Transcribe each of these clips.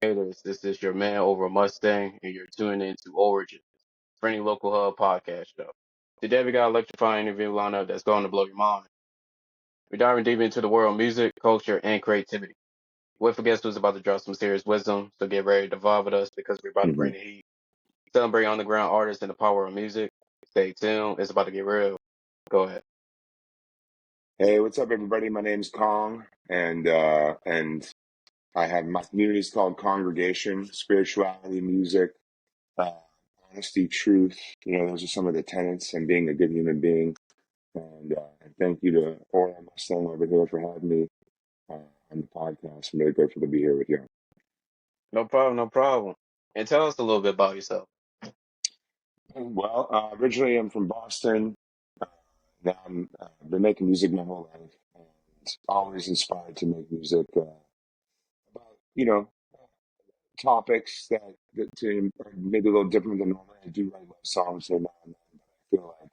Haters. This is your man over Mustang, and you're tuning into AuraGenz, friendly local hub podcast show. Today we got an electrifying interview lineup that's going to blow your mind. We're diving deep into the world of music, culture, and creativity. With a guest who's about to drop some serious wisdom, so get ready to vibe with us because we're about to hmm bring the heat. Celebrate underground artists and the power of music. Stay tuned. It's about to get real. Go ahead. Hey, what's up, everybody? My name's Kong, and I have my community is called Congregation, spirituality, music, uh, honesty, truth. Those are some of the tenets and being a good human being. And thank you to Aura Mustang over here for having me on the podcast. I'm really grateful to be here with you. No problem, no problem. And tell us a little bit about yourself. Well, originally I'm from Boston. Uh, Now I've been making music my whole life, and always inspired to make music about topics that are maybe a little different than normal. I do write love songs every now and then, but I feel like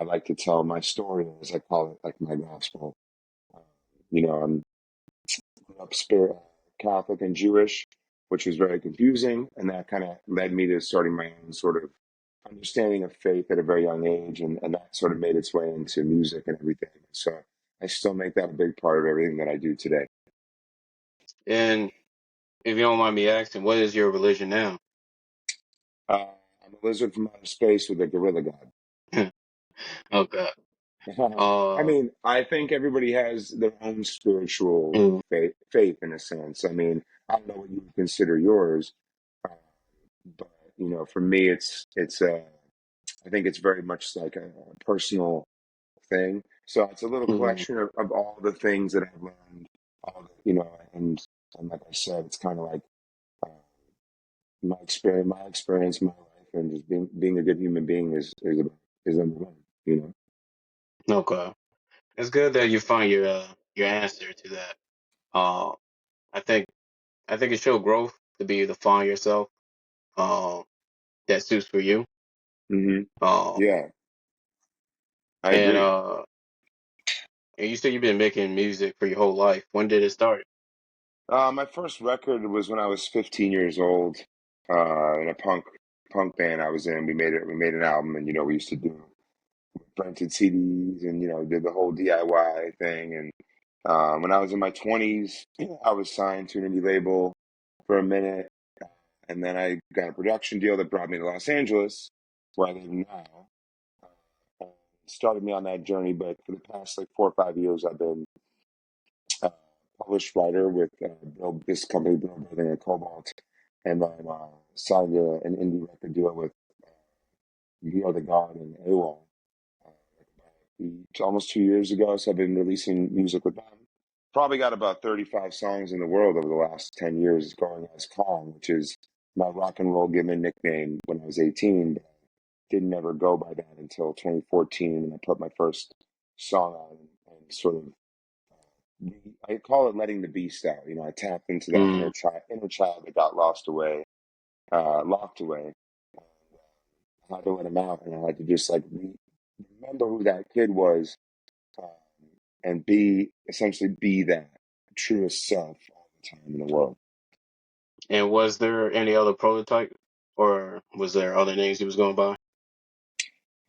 I like to tell my story, as I call it, like my gospel. Uh, I'm grew up Catholic and Jewish, which was very confusing, and that kind of led me to starting my own sort of understanding of faith at a very young age, and that sort of made its way into music and everything. So I still make that a big part of everything that I do today. And if you don't mind me asking, what is your religion now? I'm a lizard from outer space with a gorilla god. Okay. I Uh, mean, I think everybody has their own spiritual mm, faith in a sense. I mean, I don't know what you would consider yours, uh, but for me, I think it's very much like a personal thing. So it's a little mm, collection of all the things that I've learned, and like I said, it's kind of like uh, my experience, my life, and just being a good human being is number one. You know. okay. It's good that you find your answer to that. Uh, I think I think it showed growth to be able to find yourself uh, that suits for you. hmm Uh, Yeah, I and agree. uh, and you said you've been making music for your whole life. When did it start? My first record was when I was 15 years old, in a punk band I was in. We made an album, and we used to do rented CDs, and did the whole DIY thing. And when I was in my 20s, I was signed to an indie label for a minute, and then I got a production deal that brought me to Los Angeles, where I live now. And started me on that journey, but for the past like 4 or 5 years, I've been uh, published writer with this company, Bill Building and Cobalt, and then signed an indie record deal with We Are the God and AWOL almost 2 years ago. So I've been releasing music with them. Probably got about 35 songs in the world over the last 10 years, going as Kong, which is my rock and roll given nickname when I was 18. But I didn't ever go by that until 2014 when I put my first song on and sort of I call it letting the beast out. I tapped into that Mm, inner child that got locked away. I had to let him out, and I had to just like remember who that kid was, um, and essentially be that truest self all the time in the world. and was there any other prototype, or was there other names he was going by?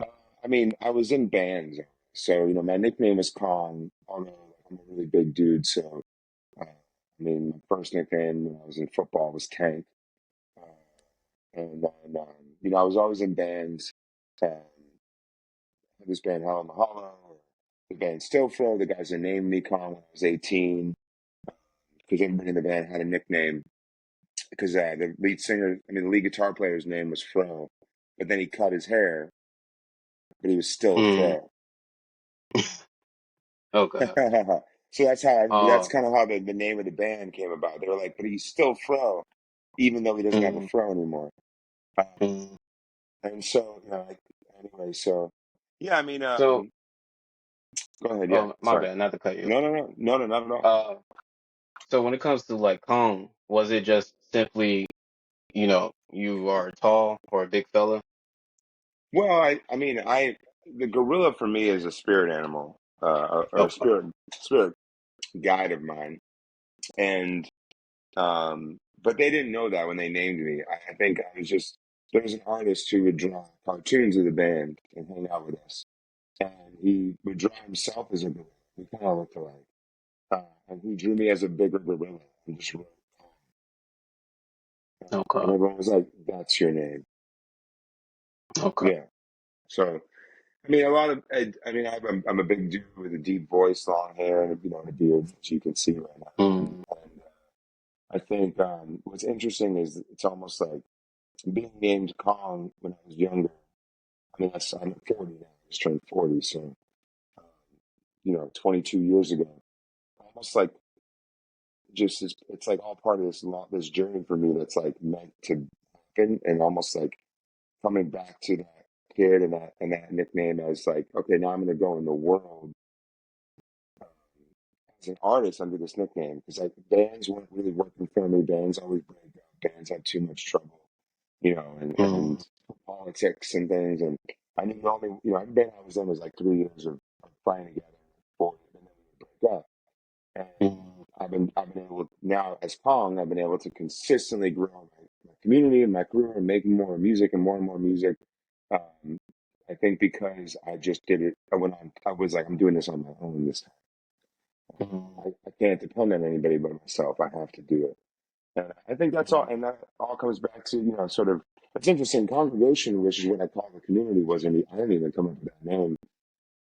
Uh, I mean, I was in bands, so my nickname was Kong, although I'm a really big dude. So I mean, my first nickname when I was in football was Tank. Uh, and then I was always in bands. This band Hell in the Hollow, the band Stillflow, the guys that named me Kong when I was 18, because everybody in the band had a nickname. Because the lead guitar player's name was Fro, but then he cut his hair, but he was still Mm, Fro. okay. So that's Uh, kind of how the name of the band came about. They were like, but he's still Fro, even though he doesn't have a mm, fro anymore. Um, mm. and so, anyway, so yeah, I mean, So, go ahead. Yeah, oh my sorry. bad, not to cut you. No, no, no, no, no, not at all. Uh, so when it comes to like Kong, was it just simply, you are tall or a big fella? Well, I mean, the gorilla for me is a spirit animal, or a Okay. spirit guide of mine, and but they didn't know that when they named me. I think I was just there was an artist who would draw cartoons of the band and hang out with us, and he would draw himself as a gorilla. We kind of looked alike, and he drew me as a bigger gorilla and just wrote, and Okay. everyone was like, "That's your name." Okay. Yeah. So I mean, a lot of I mean, I'm a big dude with a deep voice, long hair, and and a beard, as you can see right now. Mm, And I think what's interesting is it's almost like being named Kong when I was younger. I mean, I'm 40 now. I just turned 40, so um, 22 years ago. Almost like just it's like all part of this journey for me that's like meant to happen, and almost like coming back to that kid and that nickname as like, okay, now I'm going to go in the world um, as an artist under this nickname because like bands weren't really working for me. Bands always break up. Bands had too much trouble, and mm, politics and things. And I knew the only, every band I was in was like 3 years of playing together, 4 years, and then we would break up. And mm, I've been able now as Kong, I've been able to consistently grow my community and my career and make more music and more music. Um, I think because I just did it, I was like, I'm doing this on my own this time. mm, I can't depend on anybody but myself. I have to do it. And I think that's all, mm. and that all comes back to, sort of, it's interesting. Congregation, which is what I call the community, I didn't even come up with that name.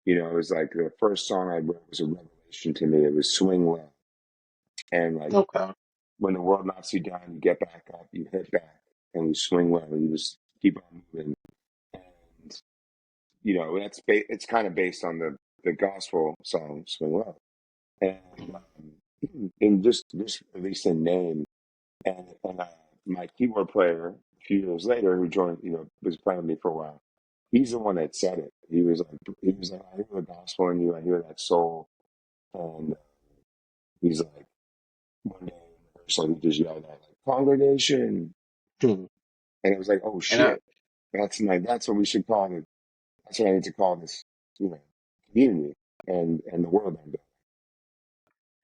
It was like the first song I wrote was a revelation to me. It was Swing Low. And like Okay. when the world knocks you down, you get back up, you hit back, and you swing low, and you just keep on moving. And it's kind of based on the gospel song "Swing Low," and Mm, in just released a name, and my keyboard player a few years later, who joined, was playing with me for a while. He's the one that said it. He was like, I hear the gospel in you. I hear that soul, and he's like, one day in rehearsal, he just yelled out like, "Congregation," mm. and it was like, "Oh And I shit, that's what we should call it. That's what I need to call this, you know, community and the world I'm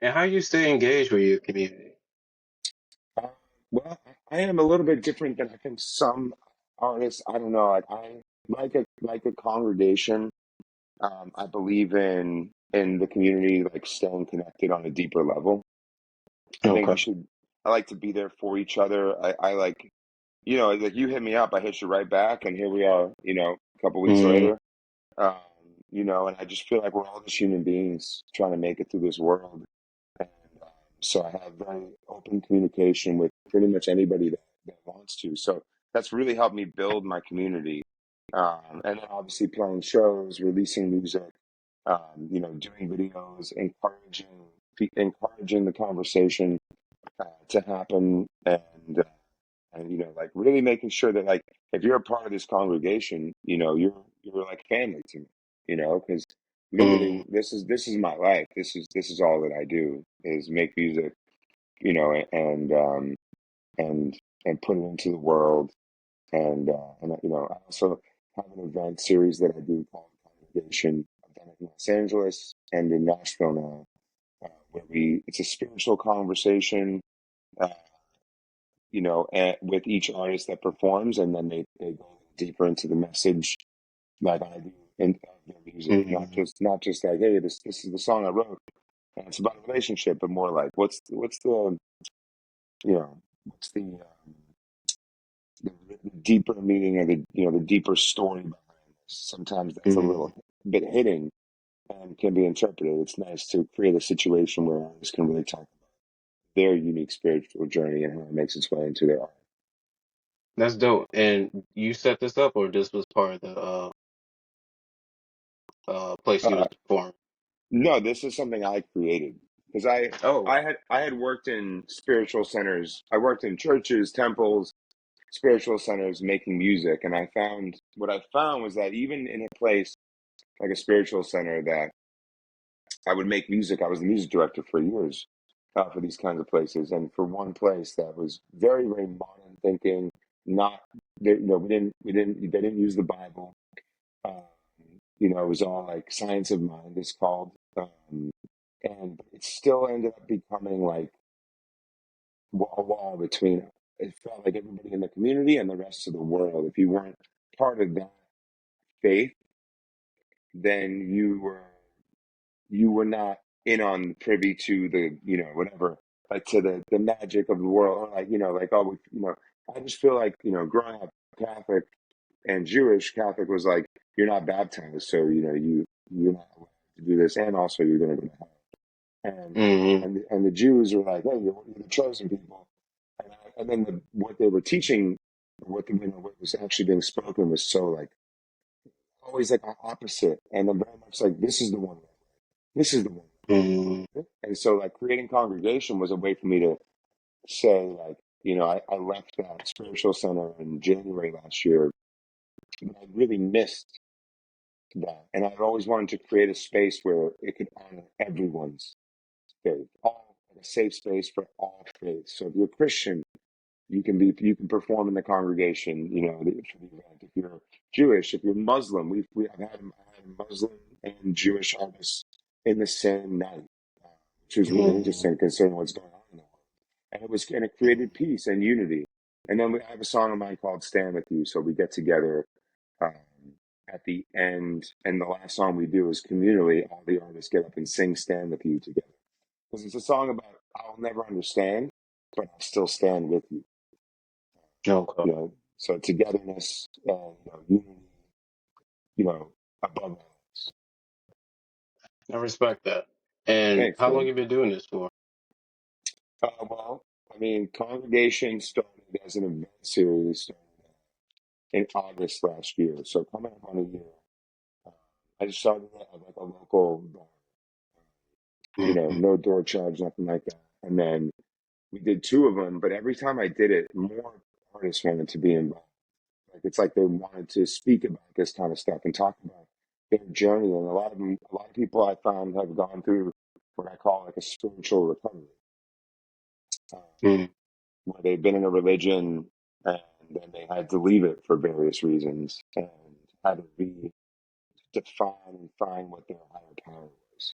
and how you stay engaged with your community? doing." Well, I am a little bit different than I think some artists. I don't know. Like I like a congregation. I believe in the community, like staying connected on a deeper level. I think we Okay. should. I like to be there for each other. I like, like you hit me up, I hit you right back, and here we are. A couple weeks Mm, later. Um, and I just feel like we're all just human beings trying to make it through this world. And so I have very open communication with pretty much anybody that wants to. So that's really helped me build my community. And then obviously playing shows, releasing music, doing videos, encouraging the conversation to happen, and like really making sure that like if you're a part of this congregation, you're like family to me, because literally mm, this is my life. This is all that I do is make music, and and put it into the world, and I also have an event series that I do called Congregation. I've done it in Los Angeles and in Nashville now, where it's a spiritual conversation. Uh, and with each artist that performs, and then they go deeper into the message like I do in their music, mm, not just like, hey, this is the song I wrote, and it's about a relationship, but more like what's the you know what's the deeper meaning or the deeper story behind this. Sometimes that's a mm. little bit hidden and can be interpreted. It's nice to create a situation where artists can really talk about their unique spiritual journey and how it makes its way into their art. That's dope. And you set this up, or this was part of the place you Uh, was performing? No, this is something I created because I Oh, I had I had worked in spiritual centers. I worked in churches, temples, spiritual centers making music, and what I found was that even in a place like a spiritual center that I would make music, I was the music director for years for these kinds of places, and for one place that was very, very modern thinking, not they didn't use the Bible. Um, it was all like science of mind, it's called. And it still ended up becoming like a wall between it felt like everybody in the community and the rest of the world. If you weren't part of that faith, then you were not in on privy to the, whatever, like to the magic of the world, or like, like, oh, I just feel like, growing up Catholic and Jewish. Catholic was like, you're not baptized, so you're not allowed to do this, and also you're going to go to hell. And Mm-hmm. the Jews were like, hey, you're the chosen people. And then what they were teaching, what was actually being spoken was so like always like opposite, and then very much like this is the one, this is the one. Mm-hmm. And so like creating congregation was a way for me to say like, I left that spiritual center in January last year, and I really missed that. And I've always wanted to create a space where it could honor everyone's faith, all like a safe space for all faiths. So if you're a Christian, you can perform in the congregation, for the event. If you're Jewish, if you're Muslim, I've had Muslim and Jewish artists in the same night, which was really Mm-hmm. interesting considering what's going on in the world. And it created peace and unity. And then I have a song of mine called "Stand with You," so we get together um, at the end, and the last song we do is communally. All the artists get up and sing "Stand with You" together because it's a song about I'll never understand, but I'll still stand with you. Okay. So togetherness and unity, above all else. I respect that. And Thanks, how long man. you been doing this for? Well, I mean, Congregation started as an event series in August last year, so coming up on a year. Uh, I just started at like a local bar, Mm-hmm. no door charge, nothing like that. And then we did two of them, but every time I did it, more artists wanted to be involved. Like it's like they wanted to speak about this kind of stuff and talk about their journey. And a lot of people I found have gone through what I call like a spiritual recovery, uh, where they've been in a religion and then they had to leave it for various reasons and had to redefine and find what their higher power was.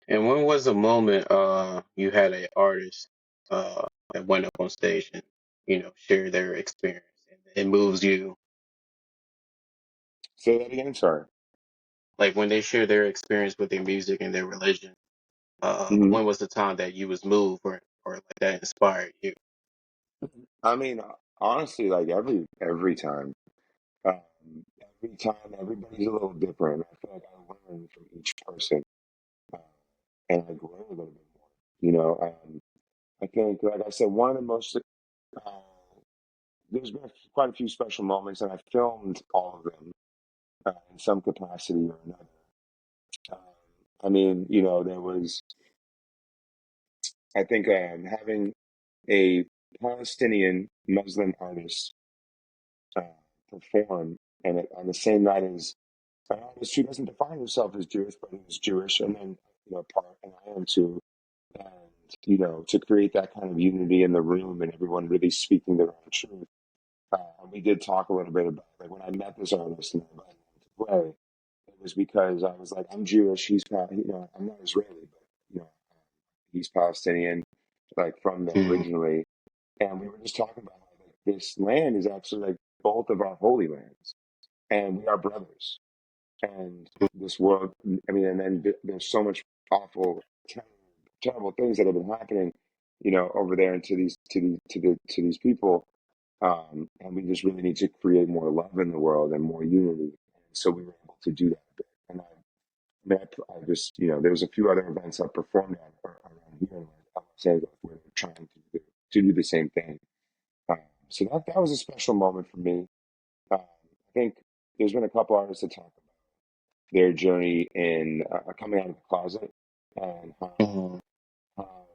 And when was the moment you had an artist that went up on stage and share their experience and it moves you? Say that again, sorry. Like when they share their experience with their music and their religion, hmm when was the time that you was moved or like that inspired you? I mean, honestly, like every time, um, every time, everybody's a little different. I feel like I learn from each person, uh, and I grow a little bit more. I think, like I said, one of the most uh, there's been quite a few special moments, and I filmed all of them in some capacity or another. Um, I mean, there was, I think, having a Palestinian Muslim artist uh, perform, and on the same night as an artist who doesn't define himself as Jewish, but he is Jewish, and then part, and I am too, and to create that kind of unity in the room and everyone really speaking their own truth. And we did talk a little bit about like when I met this artist and I invited him to play. It was because I was like, I'm Jewish. I'm not Israeli, but he's Palestinian, like from there Mm-hmm. originally. And we were just talking about how like, this land is actually like both of our holy lands, and we are brothers. And this world, I mean, and then there's so much awful, terrible, terrible things that have been happening, over there and to these people. And we just really need to create more love in the world and more unity. And so we were able to do that a bit. And I just, there was a few other events I performed at around here in Los Angeles where they're trying to do the same thing. Um, so that was a special moment for me. I think there's been a couple artists that talk about their journey in coming out of the closet and Mm-hmm. how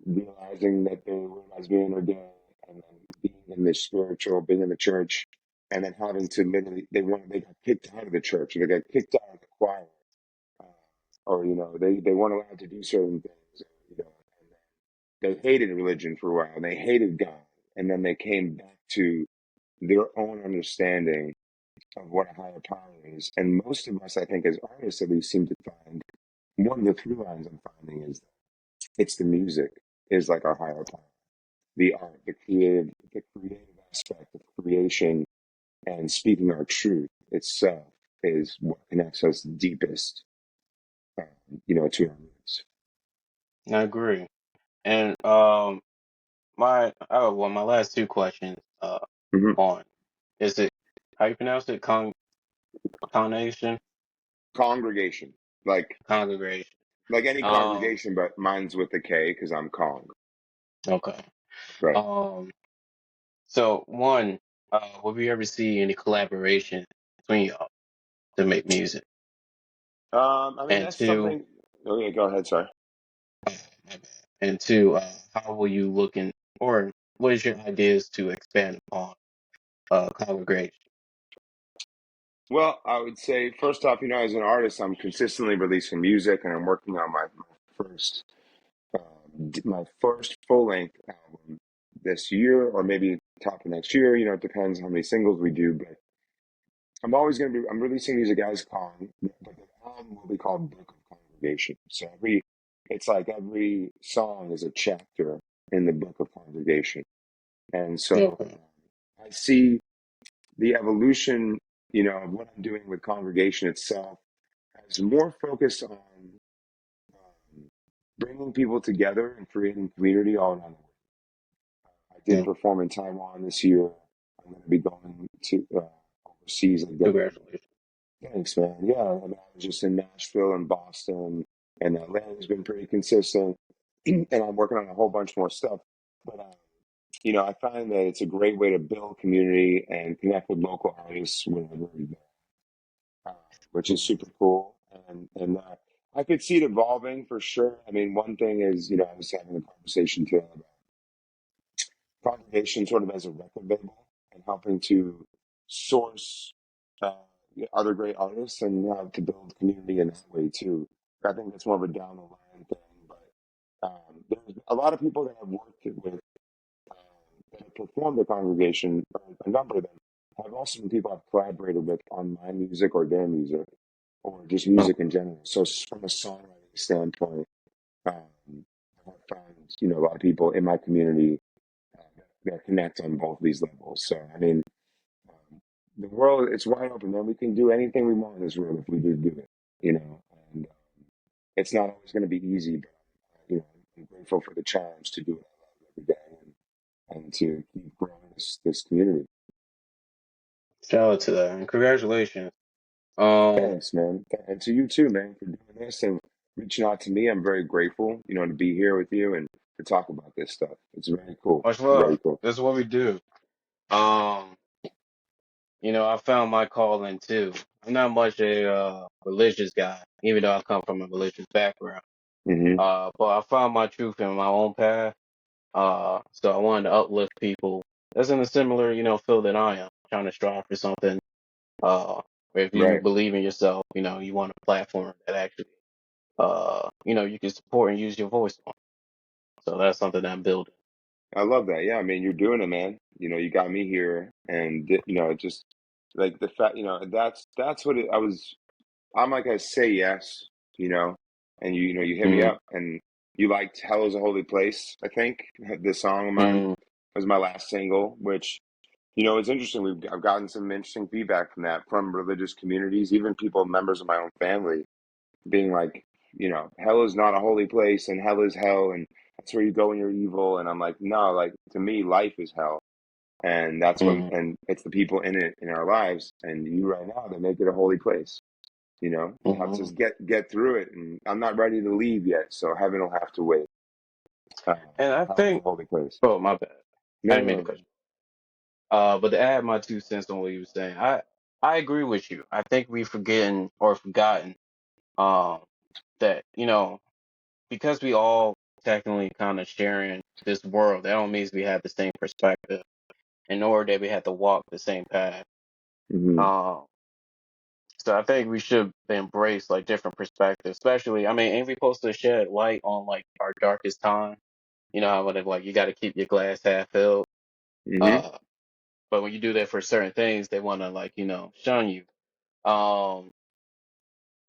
realizing that they were lesbian or gay, and then being in the spiritual, being in the church, and then having to literally they got kicked out of the church, or they got kicked out of the choir, uh, or they weren't allowed to do certain things, and they hated religion for a while, and they hated God, and then they came back to their own understanding of what a higher power is. And most of us, I think, as artists, at least, seem to find one of the through lines I'm finding is that it's the music. is like our higher power. The art, the creative aspect of creation and speaking our truth itself is what connects us deepest, to our roots. I agree. And my last two questions Hmm. on is it how you pronounce it? Congregation? Congregation, like Congregation. any Um, congregation, but mine's with a K because I'm Kong. okay. Right. Um, so one, will you ever see any collaboration between y'all to make music? I mean, And that's two, something. Oh yeah, go ahead. Sorry. my bad. And two, how will you looking or what is your ideas to expand upon congregation? Well, I would say first off, as an artist, I'm consistently releasing music, and I'm working on first, my first full length album this year, or maybe top of next year. It depends how many singles we do, but I'm releasing music as Kong, but the album will be called Book of Congregation. So it's like every song is a chapter in the Book of Congregation. And so Okay. I see the evolution, of what I'm doing with Congregation itself as more focus on bringing people together and creating community all around the world. I did Yeah. perform in Taiwan this year. I'm going to be going to overseas again. Congratulations. Thanks, man. Yeah, I mean, I was just in Nashville and Boston, and Atlanta has been pretty consistent, and I'm working on a whole bunch more stuff. But I find that it's a great way to build community and connect with local artists wherever we go, uh, which is super cool. And I could see it evolving for sure. I mean, one thing is, I was having a conversation today about Congregation sort of as a record label and helping to source uh, other great artists and to build community in that way too. I think that's more of a down the line thing, but there's a lot of people that I've worked with that have performed the Congregation. A number of them have also been people I've collaborated with on my music or their music or just music in general. So from a songwriting standpoint, I've found a lot of people in my community that connect on both these levels. So I mean, the world it's wide open, man. We can do anything we want in this world if we do it, And it's not always going to be easy, but I'm grateful for the challenge to do it every day and to keep growing this community. Shout out to that and congratulations. Um, Thanks, man, and to you too, man, for doing this and reaching out to me. I'm very grateful, to be here with you and to talk about this stuff. It's very cool, much very love. cool. This is what we do. Um, I found my calling too. I'm not much a religious guy, even though I come from a religious background. Hmm. But I found my truth in my own path. So I wanted to uplift people that's in a similar, field that I am, trying to strive for something. Uh, if you Right. believe in yourself, you want a platform that actually, you can support and use your voice on. So that's something that I'm building. I love that. Yeah, I mean, you're doing it, man. You got me here, and just like the fact, that's what I was. I'm like, I say yes, and you hit me Mm, up, and you liked "Hell Is a Holy Place." I think the song of mine mm, was my last single, which it's interesting. I've gotten some interesting feedback from that from religious communities, even people, members of my own family, being like, hell is not a holy place and hell is hell and that's where you go when you're evil. And I'm like, no, like to me, life is hell. And mm, and it's the people in it in our lives and you right now that make it a holy place. It helps us mm. get through it. And I'm not ready to leave yet. So heaven will have to wait. Uh, And I hell is a think, holy place. oh, my bad. I No, didn't mean to no. cut you. But to add my 2 cents on what you were saying, I agree with you. I think we've forgotten, um, that, because we all technically kind of sharing this world, that don't mean we have the same perspective, in order that we have to walk the same path. Hmm. Um, so I think we should embrace like different perspectives, especially, I mean, ain't we supposed to shed light on like our darkest time? You know how when like you got to keep your glass half filled. Hmm. Uh, but when you do that for certain things, they want to like, shun you. Um,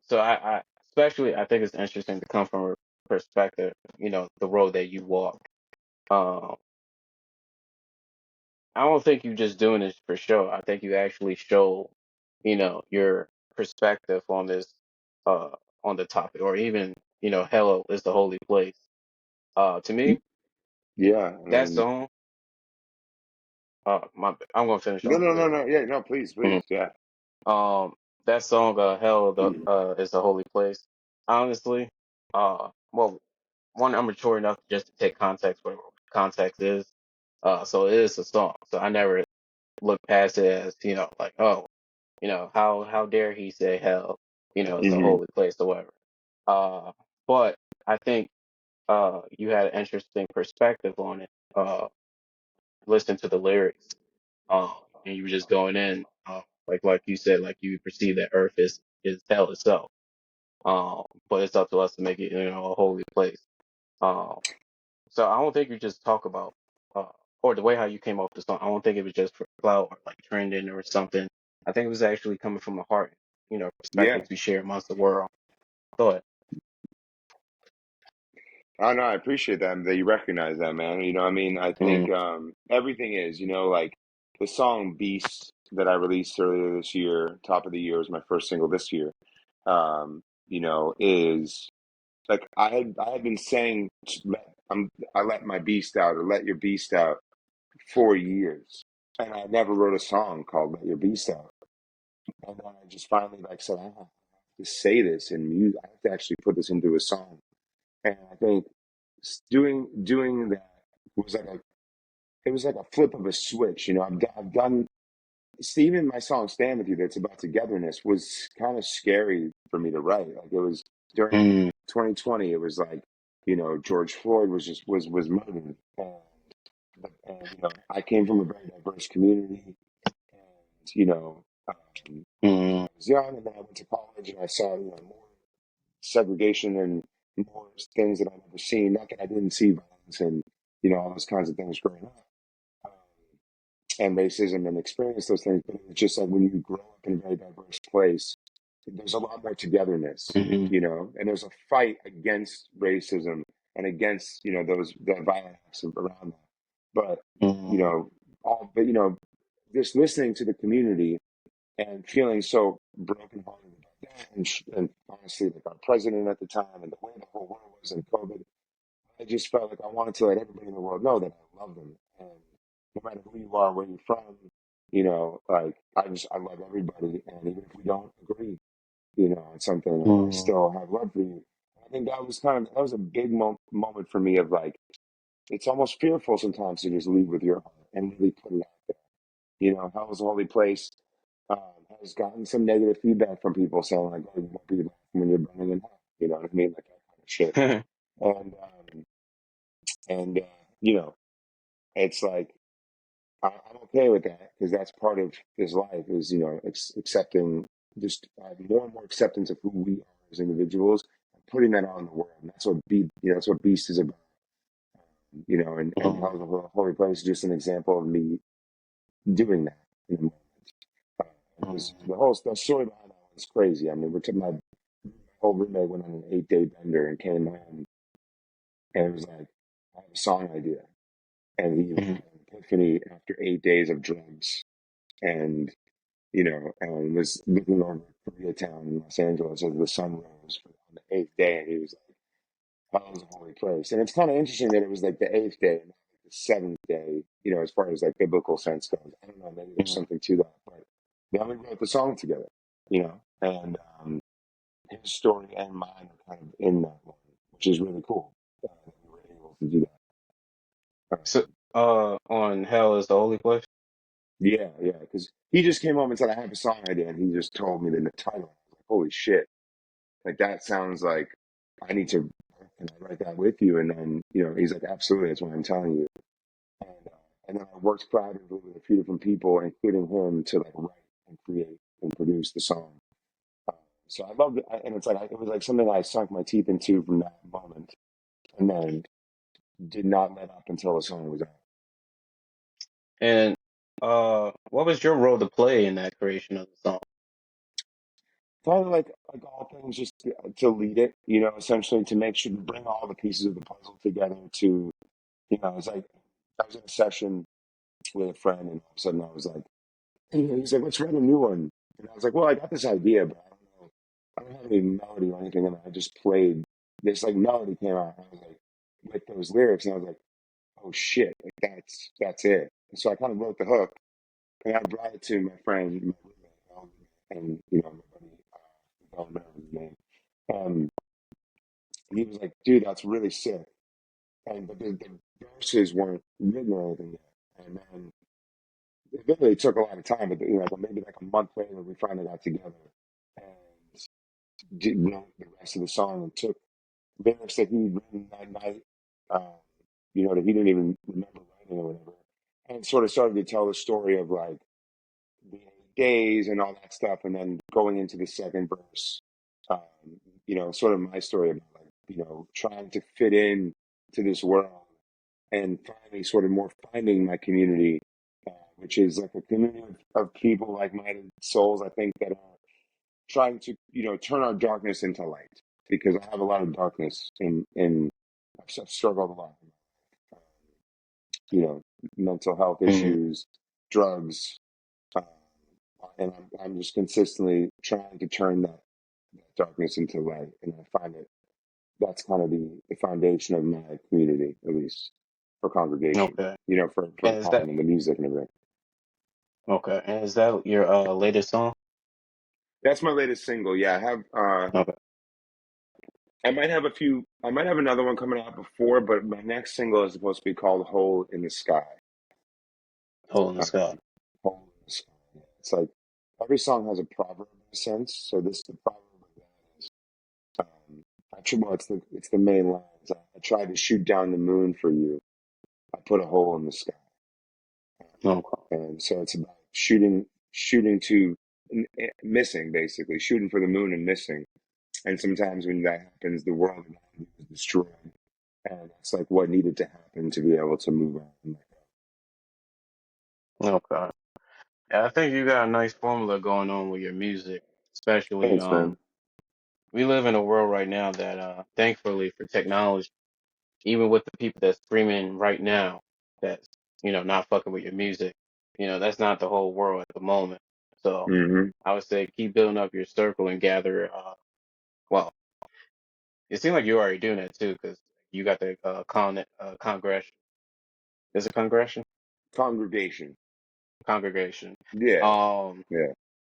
so I especially I think it's interesting to come from perspective, the road that you walk. Um, I don't think you just doing this for show. I think you actually show, your perspective on this, uh, on the topic, or even, hell is the holy place. To me, Yeah, I that mean, song, I'm gonna finish no, off no, no, there. no. Yeah, no, please, Mhm. please. Yeah. That song, is the holy place. Honestly, well, one, I'm mature enough just to take context where context is. So it is a song. So I never look past it as, like, oh, how dare he say hell, is a Hmm. holy place or whatever. Uh, but I think you had an interesting perspective on it. Listen to the lyrics, and you were just going in, like you said, like you perceive that Earth is hell itself. But it's up to us to make it, a holy place. Um, so I don't think you just talk about, uh, or the way how you came up with the song. I don't think it was just for clout or like trending or something. I think it was actually coming from the heart, Yeah. perspective to share amongst the world. Thought. Oh no, I appreciate that you recognize that, man. I mean, I Mm, think everything is, like the song Beast that I released earlier this year, top of the year was my first single this year. Is like I had been saying I let my beast out or let your beast out for years. And I never wrote a song called Let Your Beast Out. And then I just finally like said, I have to say this in music. I have to actually put this into a song. And I think doing that was like it was like a flip of a switch. I've done even my song "Stand with You" that's about togetherness was kind of scary for me to write. Like it was during mm, 2020. It was like George Floyd was murdered, and I came from a very diverse community, and when mm, I was young, and then I went to college, and I saw more segregation and more things that I've never seen. Not that I didn't see violence and all those kinds of things growing up, um, and racism and experience those things. But it was just like when you grow up in a very diverse place, there's a lot more togetherness, mm, and there's a fight against racism and against those the violent acts around that. But you mm, know, just listening to the community and feeling so brokenhearted about that, and honestly, like our president at the time and the way the whole world was in COVID, I just felt like I wanted to let everybody in the world know that I love them, and no matter who you are, where you're from, like I love everybody, and even if we don't agree, on something, I mm, still have love for you. I think that was a big moment for me of like it's almost fearful sometimes to just lead with your heart and really put it out there. Hell is a holy place um, has gotten some negative feedback from people saying like, "Oh, you won't be laughing when you're burning in hell." You know what I mean? Like that kind of shit. mm. And and you know, it's like I'm okay with that because that's part of this life is accepting just more and more acceptance of who we are as individuals and putting that out in the world. And that's what Beast is about. And Mm, Hell's a Holy Place is just an example of me doing that in the moment. Uh, and it was mm, the story behind that one is crazy. I mean, my whole roommate went on an 8-day bender and came home, and it was like, I have a song idea. And he mm, had an epiphany after 8 days of drugs and, and was looking over Koreatown in Los Angeles as the sun rose on the 8th day. And he was like, hell is a holy place. And it's kind of interesting that it was like the 8th day and not like the 7th day, as far as like biblical sense goes. I don't know, maybe there's mm. something to that. But then we wrote the song together, and his story and mine are kind of in that one, which is really cool that we were able to do that. So, on hell is the holy place. Yeah, yeah, because he just came home and said, I have a song idea, and he just told me the title. I was like, holy shit, like that sounds like I need to, can I write that with you? And then, he's like, absolutely, that's what I'm telling you. And then I worked collaboratively with a few different people, including him, to like write and create and produce the song. Uh, so I loved it, and it's like it was like something I sunk my teeth into from that moment, and then did not let up until the song was out. And what was your role to play in that creation of the song? kind of like all things, just to lead it, essentially to make sure to bring all the pieces of the puzzle together to, it's like I was in a session with a friend, and all of a sudden I was like, he's like, let's write a new one. And I was like, well, I got this idea, but I don't know. I don't have any melody or anything. And I just played this like melody came out. And I was like, with those lyrics, and I was like, oh shit, like that's it. And so I kind of wrote the hook, and I brought it to my friend, my roommate, and my buddy, I don't remember his name. Um, and he was like, dude, that's really sick. And but the verses weren't written or anything yet. And then it really took a lot of time, but maybe like a month later, we finally got together and wrote the rest of the song and took lyrics that he'd written that night, um, that he didn't even remember writing or whatever, and sort of started to tell the story of like the 8 days and all that stuff, and then going into the second verse, sort of my story about like trying to fit in to this world and finally sort of more finding my community, which is like a community of people, like-minded souls, I think, that are trying to, turn our darkness into light. Because I have a lot of darkness I've struggled a lot, um, mental health Mm, issues, drugs, um, and I'm just consistently trying to turn that darkness into light. And I find that that's kind of the foundation of my community, at least for congregation, okay. for the And is that poem and the music and everything. okay? And is that your latest song? That's my latest single. Yeah, I have. Okay. I might have another one coming out before, but my next single is supposed to be called "Hole in the Sky." Hole in the Um, Sky. Hole in the Sky. Yeah. It's like every song has a proverb in a sense. So this the proverb of that is. Well, it's the main lines. I tried to shoot down the moon for you. I put a hole in the sky. Okay. And so it's about shooting to missing, basically shooting for the moon and missing. And sometimes when that happens, the world around you is destroyed, and that's like what needed to happen to be able to move on. Okay. Yeah, I think you got a nice formula going on with your music, especially Thanks, man. we live in a world right now that thankfully for technology, even with the people that's streaming right now that's not fucking with your music, that's not the whole world at the moment. So Hmm. I would say keep building up your circle and gather well, it seems like you're already doing that too, because you got the congregation. Is it congregation? Congregation. Congregation. Yeah, Um, yeah.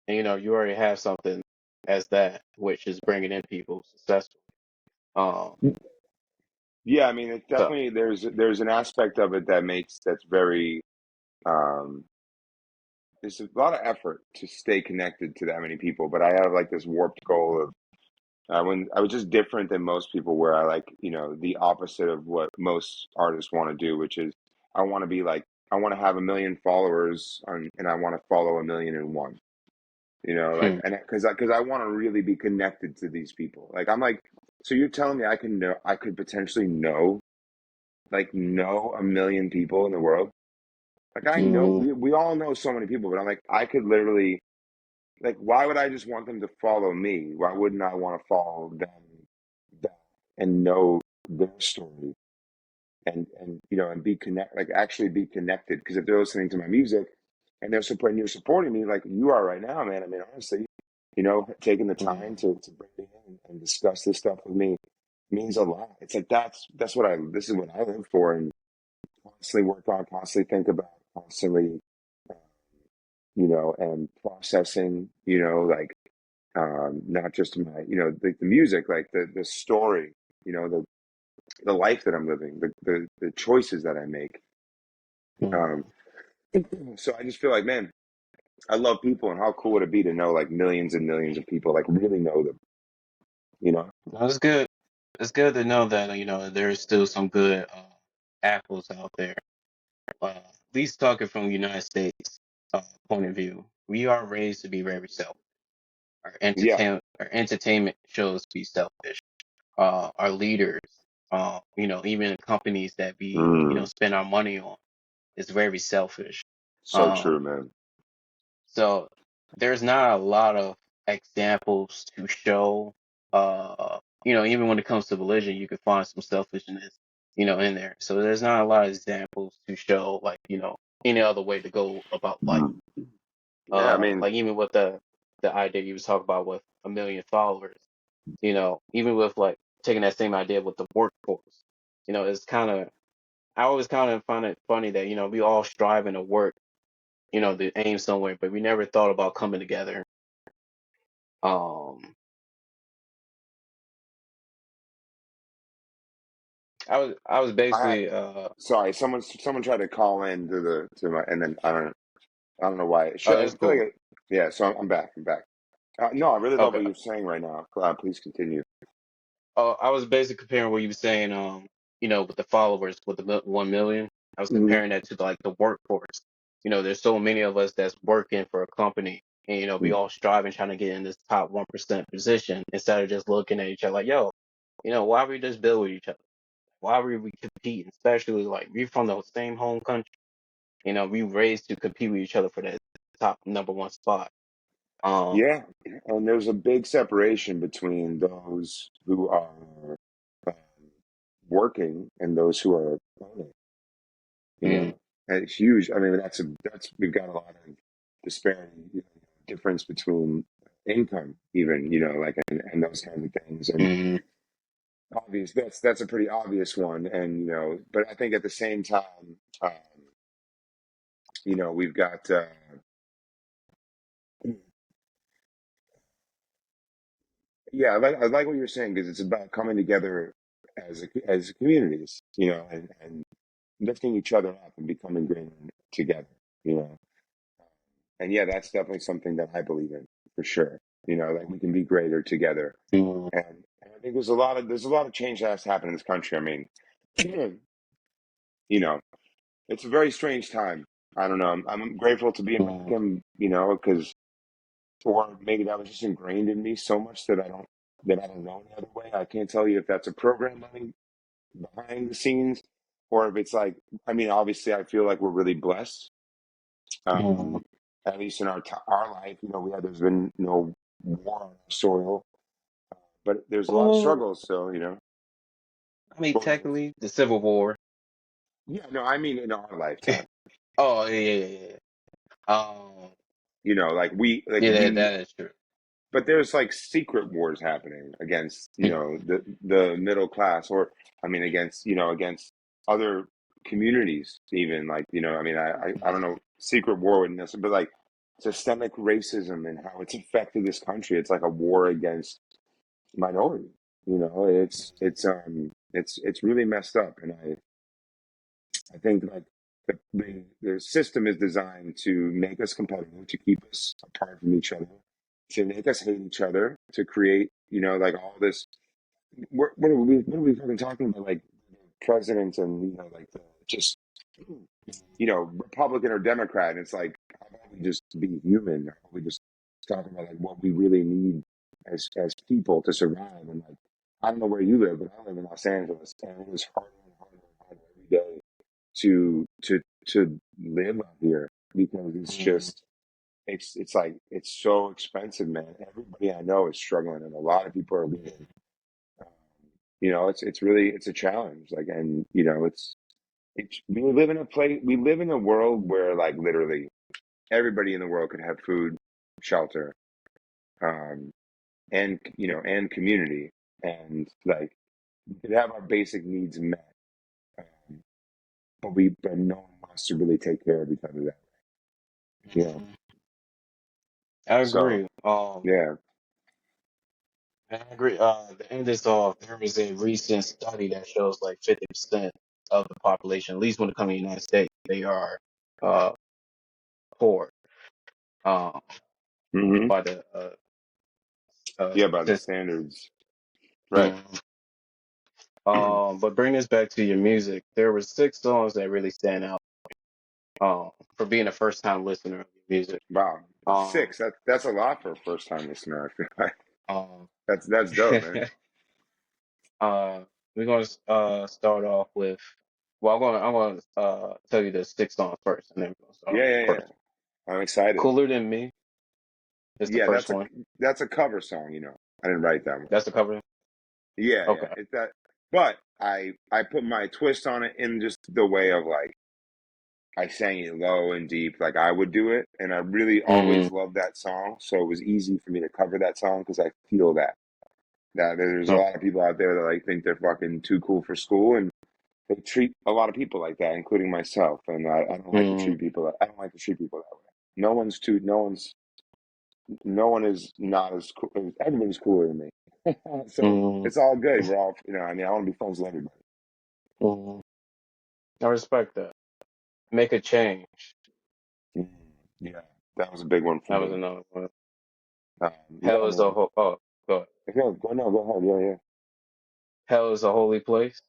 and you already have something as that, which is bringing in people successfully. Um, Yeah, I mean, it's so definitely there's an aspect of it that's very um there's a lot of effort to stay connected to that many people, but I have like this warped goal of when I was just different than most people, where I like, the opposite of what most artists want to do, which is I want to be like, I want to have 1 million followers and I want to follow 1,000,001, like, hmm, and because I want to really be connected to these people. Like, I'm like, so you're telling me I could potentially know 1 million people in the world? Like, I know, mm, we all know so many people, but I'm like, I could literally, like, why would I just want them to follow me? Why wouldn't I want to follow them and know their story and be actually be connected? Because if they're listening to my music and you're supporting me like you are right now, man. I mean, honestly, taking the time mm, to bring me in and discuss this stuff with me means a lot. It's like this is what I live for, and constantly work on, constantly think about, constantly, uh, and processing, not just my, the music, like the story, the life that I'm living, the choices that I make. Um, mm. so I just feel like, man, I love people, and how cool would it be to know like millions and millions of people, like really know them, you know? No, it's good. It's good to know that there's still some good apples out there. At least talking from the United States point of view, we are raised to be very selfish. Yeah. Our entertainment shows to be selfish. Our leaders, even companies that we Mm, spend our money on, is very selfish. so Um, true, man. so there's not a lot of examples to show. Even when it comes to religion, you can find some selfishness, in there. So there's not a lot of examples to show, like, any other way to go about life. Mhm. Yeah, I mean, Like even with the idea you was talking about with 1 million followers, even with like taking that same idea with the workforce, it's kind of I always kind of find it funny that we all striving to work, to aim somewhere, but we never thought about coming together. Um, I was I had, basically sorry, someone tried to call in to my, and then I don't know why. oh, I that's feel like cool. yeah. So I'm back. I'm back. No, I really love Okay. what you're saying right now. Please continue. I was basically comparing what you were saying, with the followers, with the 1 million. I was Hmm. comparing that to like the workforce. There's so many of us that's working for a company, and we all striving trying to get in this top 1% position instead of just looking at each other like, yo, why we just build with each other? Why we compete? Especially like we from the same home country. We raised to compete with each other for that top number one spot. Um, Yeah, and there's a big separation between those who are um, working and those who are owning. You mm, know, and it's huge. I mean, that's we've got a lot of disparity, difference between income, even, like, and those kinds of things. And mm, obvious, that's a pretty obvious one. And but I think at the same time, we've got yeah, I like what you're saying because it's about coming together as communities, and lifting each other up and becoming greater together, you know. And yeah, that's definitely something that I believe in for sure. Like we can be greater together. mm, And I think there's a lot of change that has to happen in this country. I mean, you know, it's a very strange time. I don't know. I'm grateful to be mm, American, because or maybe that was just ingrained in me so much that I don't know any other way. I can't tell you if that's a programming behind the scenes or if it's like, I mean, obviously I feel like we're really blessed. mm. Um, at least in our life, there's been no war on our soil, but there's a lot of Well, struggles. So, I mean, well, technically, the Civil War. yeah, no, I mean in our lifetime, Oh, yeah, yeah, yeah, yeah. like we, like Yeah, that, we, that is true. but there's like secret wars happening against, the middle class, or I mean against other communities, even like, I mean, I don't know, secret war wouldn't necessarily, but like systemic racism and how it's affected this country. It's like a war against minority. It's really messed up, and I think like the system is designed to make us competitive, to keep us apart from each other, to make us hate each other, to create, like all this. What are we fucking talking about? Like presidents and like just Republican or Democrat. And it's like, how about we just be human? How about we just talk about like what we really need as people to survive? And like, I don't know where you live, but I live in Los Angeles, and it is harder and harder and harder every day to live out here because it's Mm, just it's like it's so expensive, man. Everybody I know is struggling, and a lot of people are leaving. Um, it's a challenge. Like, and we live in a world where like literally everybody in the world could have food, shelter, um, and community, and like we could have our basic needs met, um, but no one wants to really take care of each other that way, mm. I So agree. yeah, I agree. To end this off, there was a recent study that shows like 50% of the population, at least when it comes to the United States, they are uh poor. Um, hmm by the yeah, by the statistics. standards, right? Mhm. But bring this back to your music. There were six songs that really stand out. For being a first time listener of your music. Wow, Um, six. That's a lot for a first time listener. I feel like um, that's dope, man. uh, we're gonna start off with. Well, I'm gonna tell you the six songs first, and then we're gonna start off Yeah, with yeah, the yeah. first. I'm excited. Cooler than me. It's the Yeah, first one. that's a cover song, I didn't write that one. That's the cover. Yeah, yeah. Okay. It's that, but I put my twist on it in just the way of like I sang it low and deep, like I would do it, and I really Mm, always loved that song, so it was easy for me to cover that song because I feel that there's a lot of okay. people out there that like think they're fucking too cool for school, and they treat a lot of people like that, including myself, and I don't like to Mm, treat people. I don't like to treat people that way. No one is not as cool. Everybody's cooler than me, so mm, it's all good. We're all, I mean, I want to be friends with everybody. mm. I respect that. Make a change. Mm, yeah, that was a big one for That was me. another one. Yeah, Hell is a man. ho oh, go ahead. Yeah, no, go ahead. Yeah, Hell is a holy place.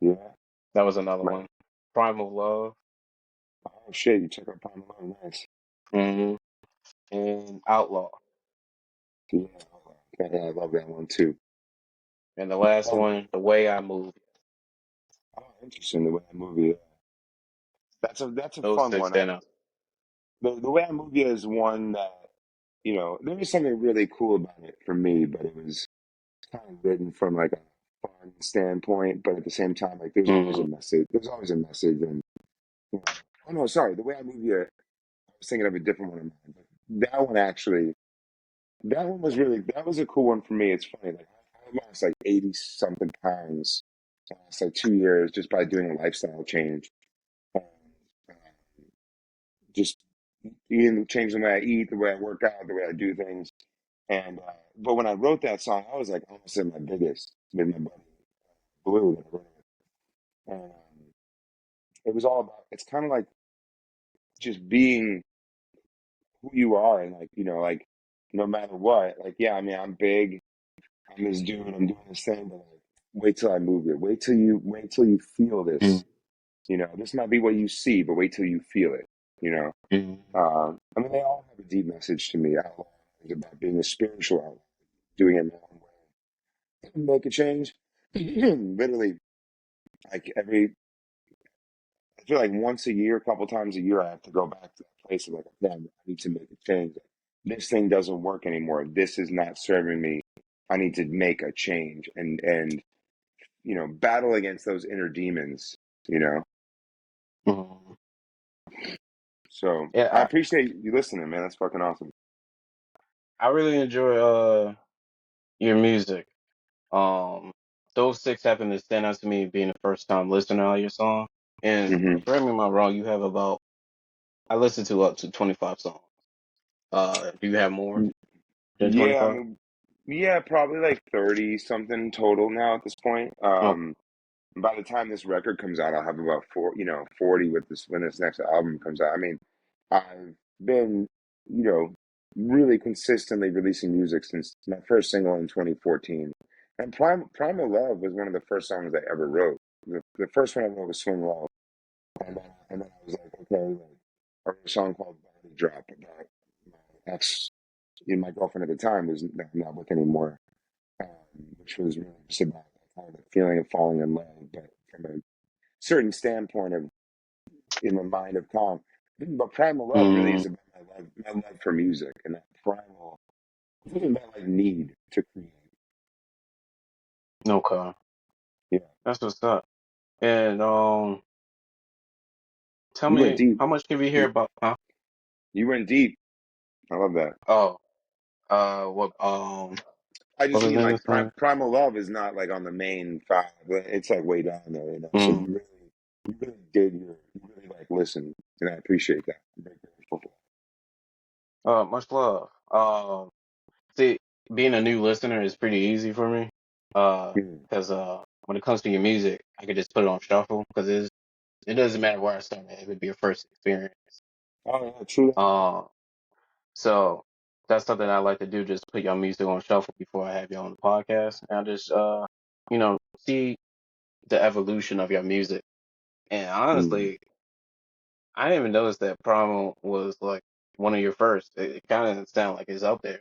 yeah, yeah. That was another My, one. Primal love. oh shit, you took up Palm Alone, nice. Hmm. And outlaw. Yeah, yeah, I love that one too. And the Yeah, last one, the way I move. oh, interesting the way I move you. That's a Those fun six one. stand out. The way I move you is one that there was something really cool about it for me, but it was kind of written from like a fun standpoint, but at the same time, like there's always a Mm, message. There's always a message, and oh no, sorry, the way I move you, I was thinking of a different one of mine. But that one actually, that was a cool one for me. It's funny, like I lost like 80 something pounds in the last like 2 years just by doing a lifestyle change. Um, uh, just change the way I eat, the way I work out, the way I do things. And but when I wrote that song, I was like almost at my biggest with my buddy Blue that I wrote it with. And it was all about. It's kind of like just being who you are, and like like no matter what, like yeah, I mean, I'm big, I'm this dude, I'm doing this thing, but like wait till I move it. Wait till you feel mm, this. This might be what you see, but wait till you feel it. You know, mm, I mean, they all have a deep message to me. Outlaw is about being a spiritual outlaw, doing it my own way, make a change. Literally, like I feel like once a year, a couple times a year, I have to go back to that place of like, damn, I need to make a change. This thing doesn't work anymore. This is not serving me. I need to make a change and battle against those inner demons. You know. mm. So I Yeah, appreciate you listening, man. That's fucking awesome. I really enjoy your music. Um, those six happen to stand out to me being the first time listener of your song. And Hmm. correct me if I'm wrong, you have about I listened to up to 25 songs. Do you have more than Yeah, I 25? mean, yeah, probably like 30 something total now at this point. Okay. By the time this record comes out, I'll have about 40 with this when this next album comes out. I mean, I've been, you know, really consistently releasing music since my first single in 2014. And Primal Love was one of the first songs I ever wrote. The first one I wrote was Swing Low. And then I was like, okay, like, I wrote a song called Body Drop about my ex, my girlfriend at the time was that I'm not with anymore, um, which was really just about kind of the feeling of falling in love, but from a certain standpoint of in the mind of calm. But Primal Love really Mm, is about my love for music and that primal, something about like need to create. okay. Yeah, That's what's up. And tell you went me deep. how much can we hear You, about huh? you went deep. I love that. Oh, I what just was the mean name like of the song? Primal Love is not like on the main five. It's like way down there, So Mm, you really did you really like listen, and I appreciate that. I'm very grateful for much love. See, being a new listener is pretty easy for me. that. Mm. Because when it comes to your music, I could just put it on shuffle because it doesn't matter where I start at. It would be a first experience. Oh yeah, true that. Uh, so that's something I like to do, just put your music on shuffle before I have you on the podcast. And I just see the evolution of your music. And Mm. honestly, I didn't even notice that Primal was like one of your first. It kind of sounds like it's up there.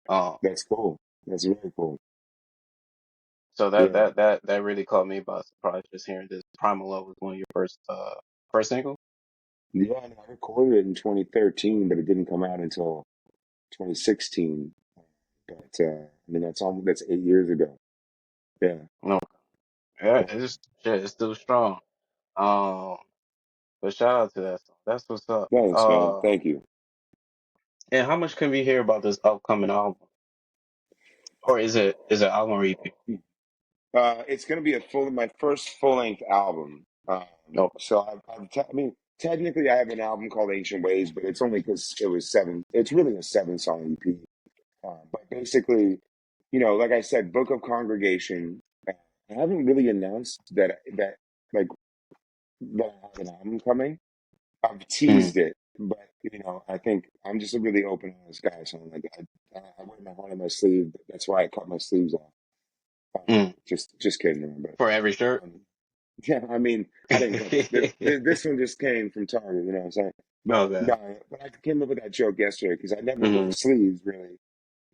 Um, That's cool. That's very cool. so Yeah. that really caught me by surprise just hearing this Primal Love was one of your first single. Yeah, and I recorded it in 2013, but it didn't come out until 2016. But I mean, that's 8 years ago. Yeah. No, yeah, Yeah. it's shit, it's still strong. Um, but shout out to that song. That's what's up. Thanks, man. Thank you. And how much can we hear about this upcoming album, or is it album or EP? It's going to be my first full length album. No. So I mean, technically, I have an album called Ancient Ways, but it's only because it was seven. It's really a 7-song EP. But basically, like I said, Book of Congregation. I haven't really announced that like that I have an album coming. I've Mm, teased it, but I think I'm just a really open honest guy. So I'm like, I wear my heart on my sleeve. That's why I cut my sleeves off. mm. Just kidding, remember? For every shirt. Yeah, I mean, I didn't cut this. This one just came from Target, you know what I'm saying? But Okay. no, but I came up with that joke yesterday because I never wear Mm, sleeves really,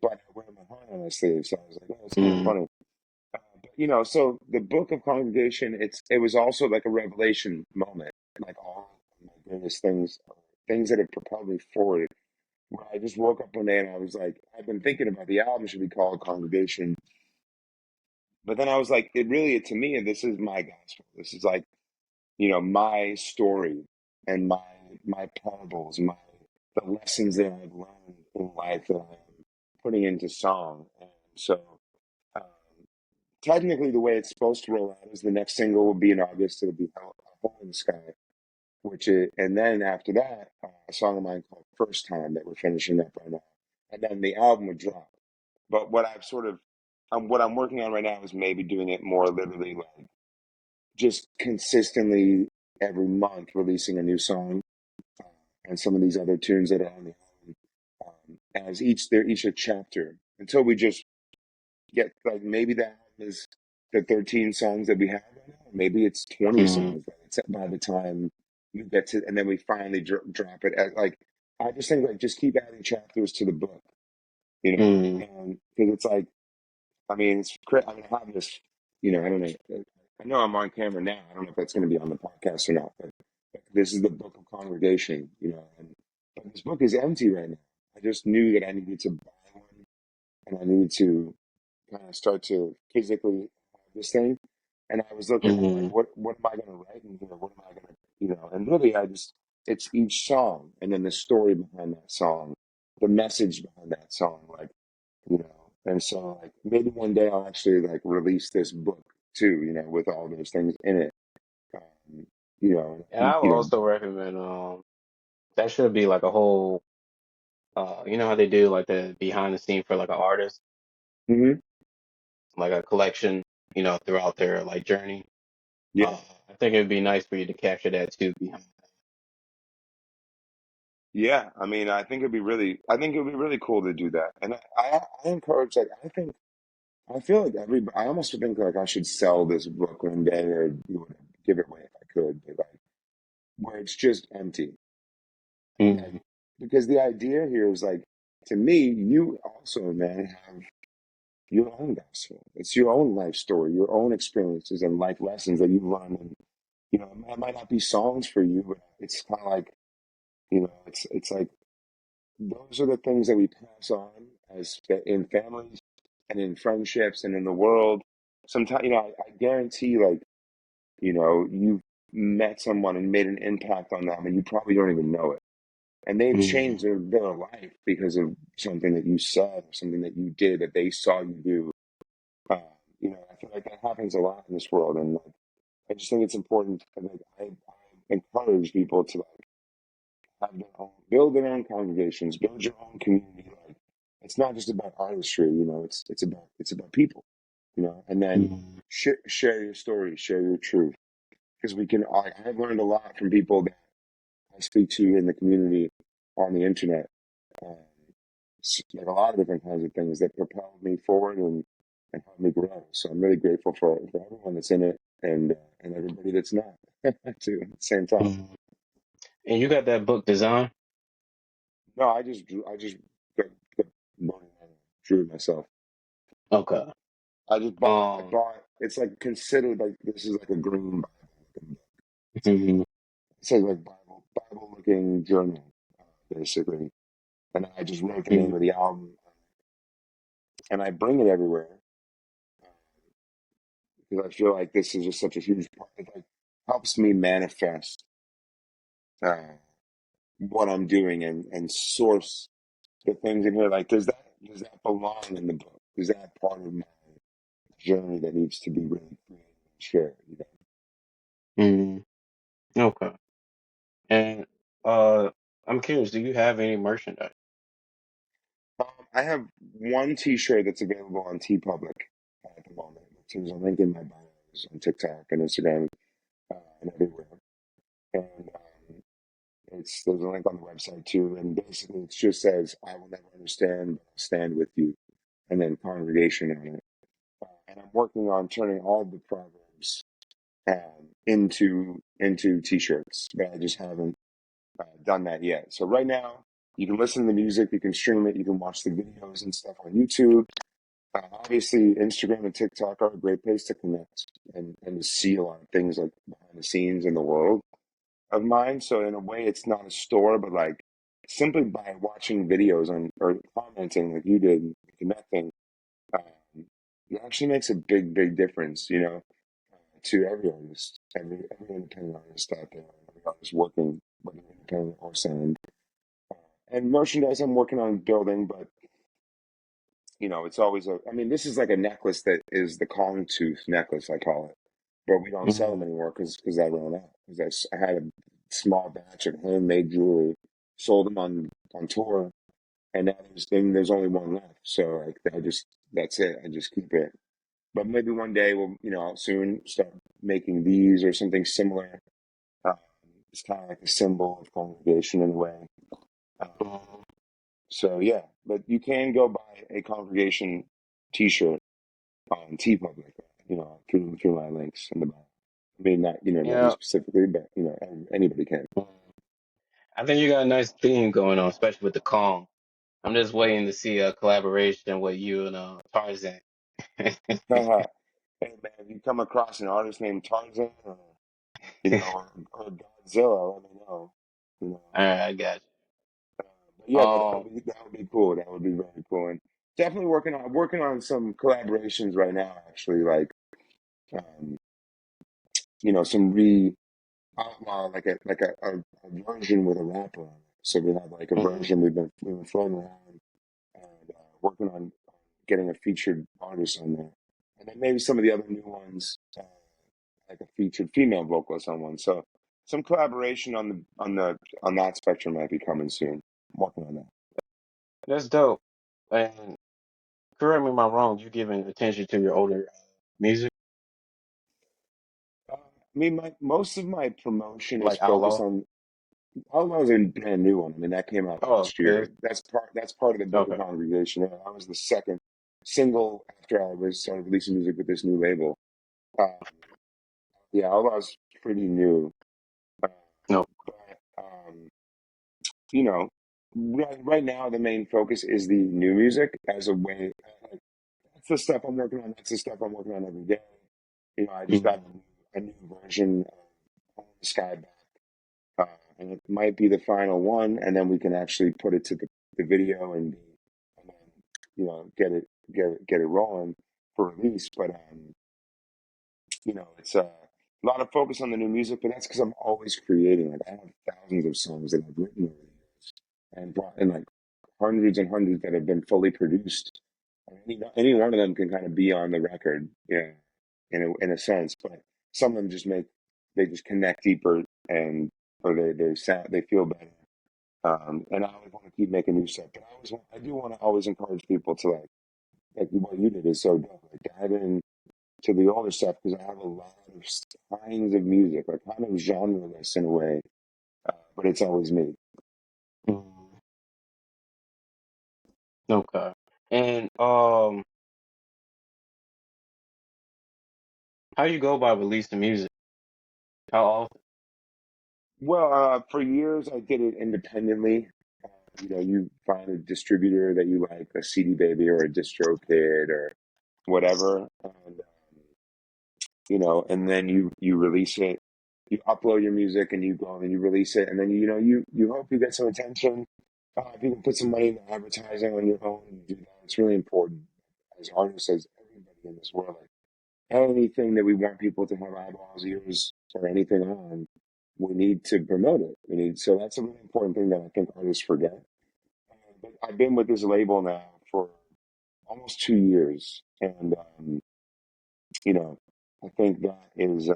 but I wear my heart on my sleeve. So I was like, oh, it's kind of mm, funny. But so the Book of Congregation, it was also like a revelation moment, like all my greatest things that have propelled me forward. Where I just woke up one day and I was like, I've been thinking about the album should be called Congregation, but then I was like, to me, this is my gospel. This is like my story and my parables, the lessons that I've learned in life that I'm putting into song. And so um, technically the way it's supposed to roll out is the next single will be in August. It'll be Hole in the Sky, and then after that, a song of mine called First Time that we're finishing up right now. And then the album would drop. But what I'm working on right now is maybe doing it more literally like just consistently every month releasing a new song, uh, and some of these other tunes that are on the album, as they're each a chapter until we just get like maybe that is the 13 songs that we have right now. Maybe it's 20 mm, songs by the time we get to, and then we finally drop it. Like I just think like just keep adding chapters to the book, mm, and because it's like I mean I mean I have this, I don't know. I know I'm on camera now. I don't know if that's going to be on the podcast or not, but this is the Book of Congregation, but this book is empty right now. I just knew that I needed to buy one, and I needed to kind of start to physically have this thing. And I was looking at like, mm, what am I going to write in here? What am I going to, and really it's each song and then the story behind that song, the message behind that song, like, and so like maybe one day I'll actually like release this book too, with all those things in it. Um, And I would also recommend that should be like a whole you know how they do like the behind the scene for like an artist, mhm. like a collection, throughout their like journey. Yeah. I think it would be nice for you to capture that too behind. Yeah. I mean, I think it'd be really cool to do that. And I encourage, like, I feel like I almost think like I should sell this book one day or give it away if I could, but like where it's just empty. Like, Mm, because the idea here is like, to me, you also, man, have your own gospel. It's your own life story, your own experiences and life lessons that you've learned. And, it might not be songs for you, but it's kind of like, it's like those are the things that we pass on in families and in friendships and in the world. Sometimes, I guarantee, like, you've met someone and made an impact on them, and you probably don't even know it. And they've mm, changed their life because of something that you said or something that you did that they saw you do. Uh, I feel like that happens a lot in this world, and like, I just think it's important. And like, I encourage people to like build their own congregations, build your own community. Like, it's not just about artistry, it's about people, and then mm, share your story, share your truth, because I've learned a lot from people that I speak to in the community on the internet, um, like a lot of different kinds of things that propelled me forward and helped me grow. So I'm really grateful for everyone that's in it and everybody that's not too at the same time. mm. And you got that book design? No, I just got, got money and drew it myself. Okay. I Um, bought, it's like considered like this is like a green Bible. mhm. It says like Bible looking journal, basically. and I just wrote the name Mm, of the album, and I bring it everywhere because I feel like this is just such a huge part. It like helps me manifest uh, what I'm doing and source the things in here. Like, does that belong in the book? Is that part of my journey that needs to be really created and shared? mm, okay. And uh, I'm curious, do you have any merchandise? I have one T-shirt that's available on TeePublic at the moment. There's a link in my bios on TikTok and Instagram and everywhere. And there's a link on the website too. And basically, it just says, "I will never understand, but I'll stand with you," and then congregation on it. And I'm working on turning all the proverbs into T-shirts, but I just haven't done that yet. So right now, you can listen to the music, you can stream it, you can watch the videos and stuff on YouTube. Obviously, Instagram and TikTok are a great place to connect and to see a lot of things like behind the scenes in the world of mine. So in a way, it's not a store, but like simply by watching videos on or commenting like you did, connecting, um, it actually makes a big difference, to every artist, every independent artist out there, every artist working, whether independent or signed. And merchandise I'm working on building, but it's always I mean, this is like a necklace that is the Kong tooth necklace, I call it, but we don't sell them Mm, anymore because I ran out. Because I had a small batch of handmade jewelry, sold them on tour, and now there's only one left. So like that's it. I just keep it. But maybe one day I'll soon start making these or something similar. Um, it's kind of like a symbol of congregation in a way. Um, mm, so yeah, but you can go buy a congregation T-shirt on TeePublic, through my links in the bio. I mean, not you yeah. specifically, but anybody can. Mm. I think you got a nice theme going on, especially with the Kong. I'm just waiting to see a collaboration with you and Tarzan. Haha. Hey man, if you come across an artist named Tarzan, or Godzilla, let me know. You know, All right, I got but you. yeah, no, that would be cool. That would be very cool, and definitely working on some collaborations right now. Actually, like um, some outlaw like a version with a rapper on it. So we have like a Mm, version we've been throwing around and working on getting a featured artist on there, and then maybe some of the other new ones, like a featured female vocalist on one. So some collaboration on that spectrum might be coming soon. I'm working on that. that's dope. And correct me if I'm wrong, you giving attention to your older music, I mean, most of my promotion is like focused Outlaw? on. Outlaw was a brand new one. I mean, that came out Oh, last okay. year. That's part of the bigger Okay. congregation. Yeah, that was the second single after I was started releasing music with this new label. Um, yeah, Outlaw's pretty new, uh, No. but right now the main focus is the new music as a way. Like, that's the stuff I'm working on. That's the stuff I'm working on every day. I just got Mm, a new version of Home the Sky Back, and it might be the final one, and then we can actually put it to the video and then get it rolling for release. But it's a lot of focus on the new music, but that's because I'm always creating. Like I have thousands of songs that I've written over the years, and brought in like hundreds and hundreds that have been fully produced. And any one of them can kind of be on the record, yeah, in a sense. But some of them they just connect deeper, and or they feel better. And I always want to keep making new stuff, but I do want to always encourage people to like what you did is so dope. Like dive in to the older stuff because I have a lot of kinds of music, like kind of genreless in a way, but it's always me. mm, okay. And how you go about releasing music? How often? Well, for years I did it independently. You find a distributor that you like, a CD Baby or a DistroKid or whatever, and then you release it. You upload your music and you go and you release it, and then you hope you get some attention. If you can put some money into advertising on your own and do that, it's really important. As artists, as everybody in this world, like anything that we want people to have eyeballs, ears, or anything on, we need to promote it. We need so that's a really important thing that I think artists forget. But I've been with this label now for almost 2 years, and you know, I think that is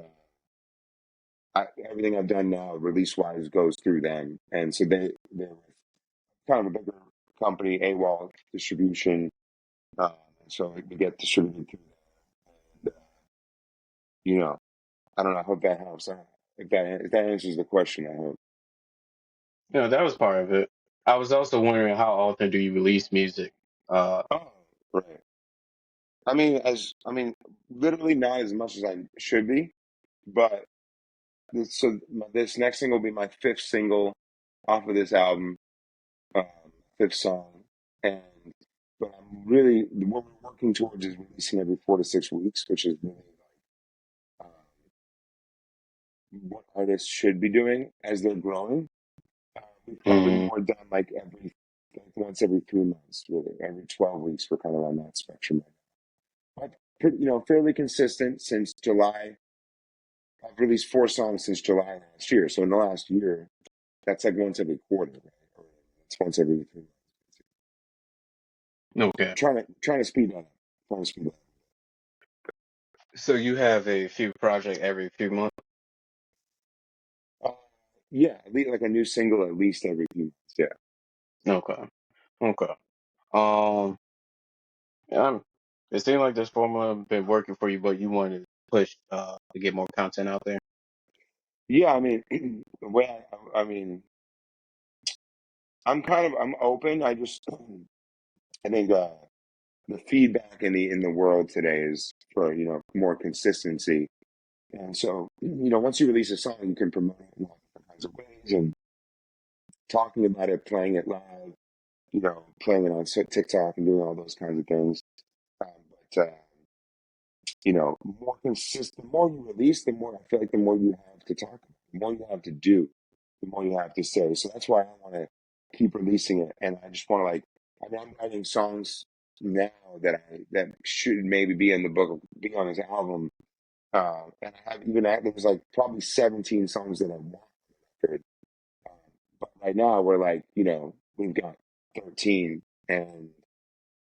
everything I've done now, release wise, goes through them, and so they're kind of a bigger company, AWOL distribution, um, so we get distributed through that. And, you know, I don't know. I hope that helps. If that answers the question, I hope. You know, that was part of it. I was also wondering how often do you release music? Uh, Oh, right. I mean, literally not as much as I should be, but this next single will be my fifth single off of this album, um, fifth song, and but I'm really what we're working towards is releasing every 4 to 6 weeks, which is really like what artists should be doing as they're growing. We've probably mm, more done like once every 3 months, really, every 12 weeks. We're kind of on that spectrum right now. But fairly consistent since July. I've released 4 songs since July last year. So in the last year, that's like once every quarter, right? Or it's once every 3 months. okay. Trying to speed that up. Trying to speed that So you have a few projects every few months? up. Yeah, at least like a new single at least every few months. Yeah. Okay. Okay. Um, yeah, it seemed like this formula been working for you, but you wanted to push to get more content out there. Yeah, I mean, the way I mean, I'm open. I think the feedback in the world today is for more consistency. And so once you release a song, you can promote it in all different kinds of ways and talking about it, playing it live, playing it on TikTok and doing all those kinds of things. But more consistent, the more you release, the more I feel like the more you have to talk about, the more you have to do, the more you have to say. So that's why I want to keep releasing it, and I just want to I'm writing songs now that should maybe be in the book, be on his album. And I have even there was like probably 17 songs that I want record. Um, but right now we're like, we've got 13, and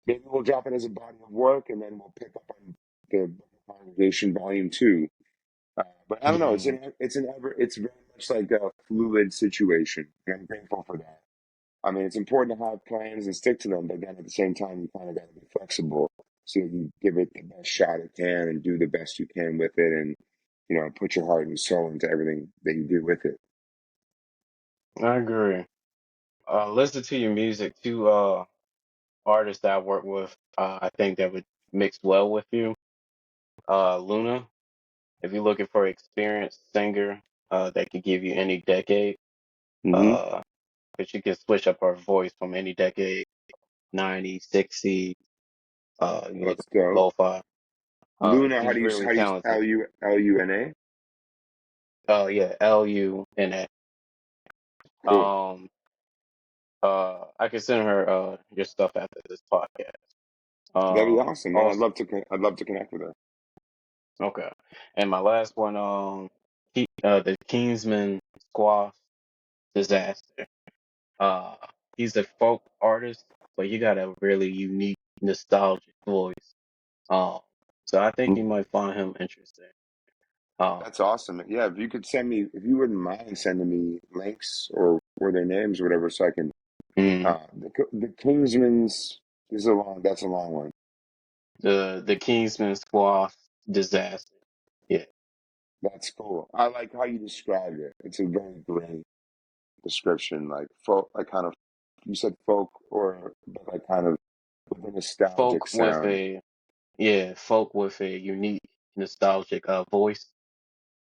maybe we'll drop it as a body of work, and then we'll pick up on the Congregation Volume 2. But I don't know. Mm, It's very much like a fluid situation, and I'm grateful for that. I mean, it's important to have plans and stick to them, but then at the same time, you kind of got to be flexible so you give it the best shot it can and do the best you can with it, and put your heart and soul into everything that you do with it. I agree. Listen to your music. Two artists that I work with, I think that would mix well with you. Luna, if you're looking for an experienced singer that could give you any decade, Hmm. uh, but she can switch up her voice from any decade, 90s, 60s. You're looking That's for dope. lo-fi. Luna, She's really how do you talented. Luna? Yeah, Luna. Cool. Um, I can send her your stuff after this podcast. That'd be awesome, man. Also, I'd love to connect with her. okay. And my last one, the Kingsman Squash Disaster. Uh, he's a folk artist, but he got a really unique, nostalgic voice. Um, so I think you Mhm. might find him interesting. Um, That's awesome. Yeah, if you wouldn't mind sending me links or their names or whatever, so I can. mm, The Kingsman's that's a long one. the Kingsman Squash Disaster. Yeah, That's cool. I like how you described it. It's a very great description, like folk, like kind of you said folk or but like kind of with a nostalgic folk with sound. a folk with a unique, nostalgic voice.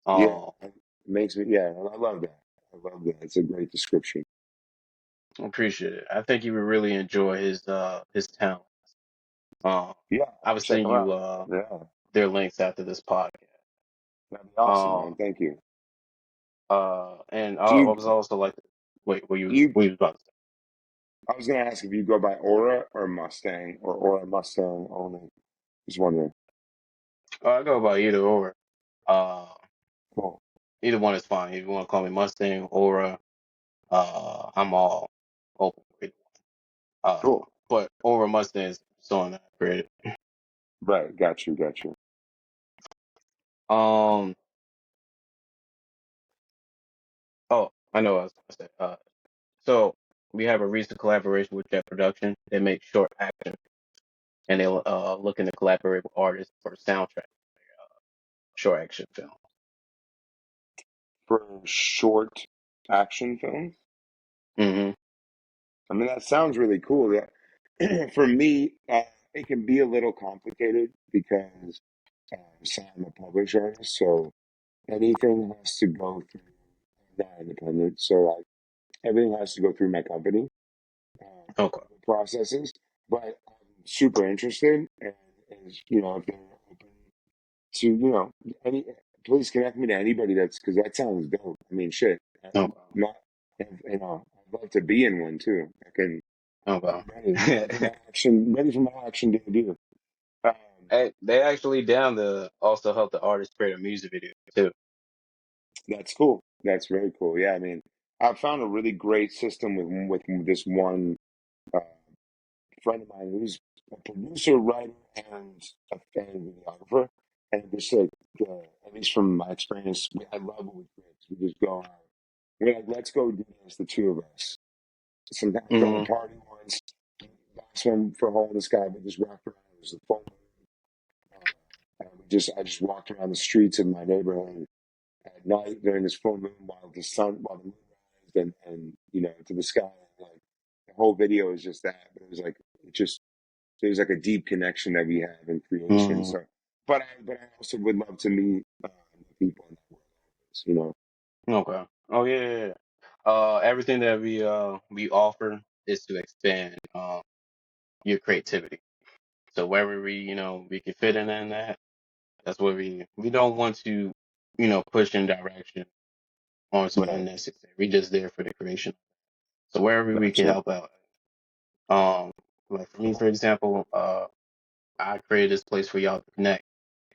Yeah, Um, it makes me. Yeah, I love that. I love that. It's a great description. appreciate it. I think you would really enjoy his talent. Um, Yeah, I I'll would check send them you out. Yeah, their links after this podcast. that'd be awesome, Um, man. Thank you. and Do I you was also like, wait, do you what you was about to say? I was gonna ask if you go by Aura or Mustang or Aura Mustang only. Just wondering. I go by either or. Uh, Cool. Either one is fine. If you want to call me Mustang, Aura, I'm all open for it. Cool. But Aura Mustang is something that I created. Right. Got you. Got you. Um, oh, I know what I was gonna say. So we have a recent collaboration with Jet Production. They make short action, and they're looking to collaborate with artists for soundtrack, short action film. For short action films. Hmm. I mean, that sounds really cool. Yeah. For me, it can be a little complicated because so I'm a published artist, so anything has to go through that independent. So like everything has to go through my company Okay. processes. But I'm super interested, and if they're open to any, please connect me to anybody because that sounds dope. I mean, shit, I'm Okay. not, I'd love to be in one too. I'm ready for Okay. my action debut. Um, Hey, they actually down to also help the artist create a music video too. that's cool. That's very cool. Yeah, I mean, I've found a really great system with this one uh, friend of mine who's a producer, writer, and a fan videographer. And just like, at least from my experience, I love what we create. We just go out. We're like, let's go do this, the two of us. Sometimes throw a Hmm. party once. Last one for Hole in the Sky, we just walked around. It was the full moon. And I just walked around the streets of my neighborhood at night during this full moon while the moon rised and to the sky. And, like the whole video is just that, but it was like it just there's like a deep connection that we have in creation. Hmm. So, but I also would love to meet people in that world. Okay. Oh yeah, yeah, yeah. Everything that we offer is to expand your creativity. So wherever we can fit in that, that's where we don't want to push in direction on sort of Right. unnecessary. We just there for the creation. So wherever we can Gotcha. help out. Um, like for me, for example, I created this place for y'all to connect.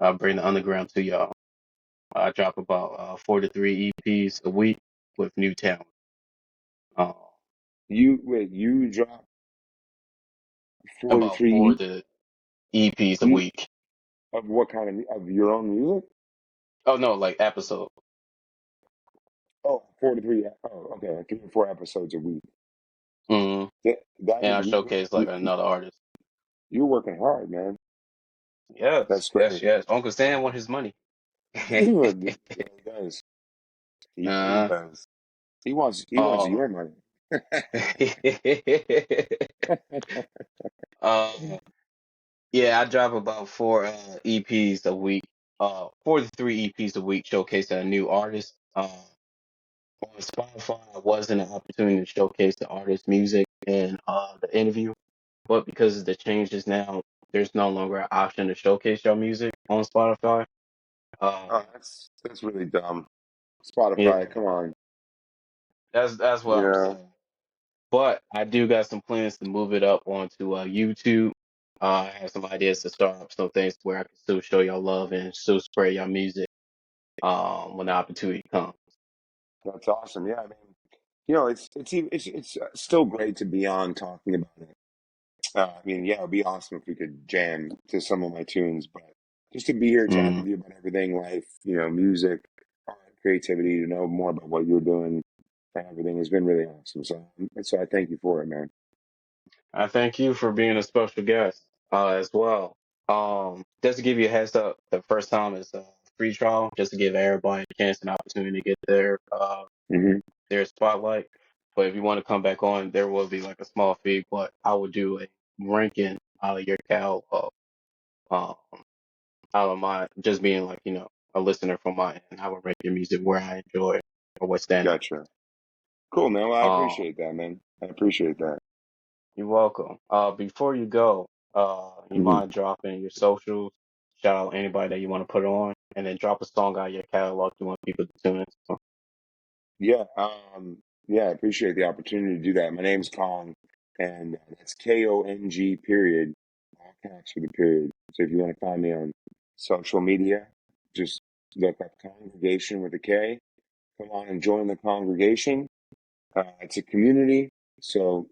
I bring the underground to y'all. I drop about 4 to 3 EPs a week with new talent. Uh, You drop four to about three four E to EPs a you week. of what kind of your own music? Oh no, like episode. Oh, 4 to 3. Oh, okay, 3 or 4 episodes a week. Hmm. That And is I showcase like another artist. you're working hard, man. Yes, That's yes, great. yes. Uncle Sam want his money. Yeah, he does. He really uh, does. He wants um, your money. uh, yeah, I drop about four EPs a week. 4 to 3 EPs a week, showcasing a new artist. On Spotify, I wasn't an opportunity to showcase the artist's music in the interview, but because of the changes now, there's no longer an option to showcase your music on Spotify. Um, Oh, that's really dumb. yeah, Spotify, come on. that's You what I'm know, saying. But I do got some plans to move it up onto YouTube. I have some ideas to start up some things where I can still show y'all love and still spread your music when the opportunity comes. that's awesome. Yeah, I mean, it's still great to be on talking about it. I mean, yeah, it'd be awesome if we could jam to some of my tunes, but just to be here chatting Mm. with you about everything, life, music, art, creativity, to know more about what you're doing and everything has been really awesome. So I thank you for it, man. I thank you for being a special guest as well. Just to give you a heads up, the first time is a free trial, just to give everybody a chance and opportunity to get Hmm. their spotlight. But if you want to come back on, there will be like a small fee, but I will do a ranking out of your catalog. Um, Out of my just being like a listener from my end, I would rank your music where I enjoy or what stand out. Gotcha. Cool, man. Well, I Um, appreciate that, man. I appreciate that. you're welcome. Before you go, you Hmm. mind dropping your socials, shout out anybody that you want to put on, and then drop a song out of your catalog you want people to tune in. Yeah, yeah, I appreciate the opportunity to do that. My name's Kong. and that's KONG period, all caps with a period. So if you want to find me on social media, just look up Congregation with a K. Come on and join the congregation. It's a community, so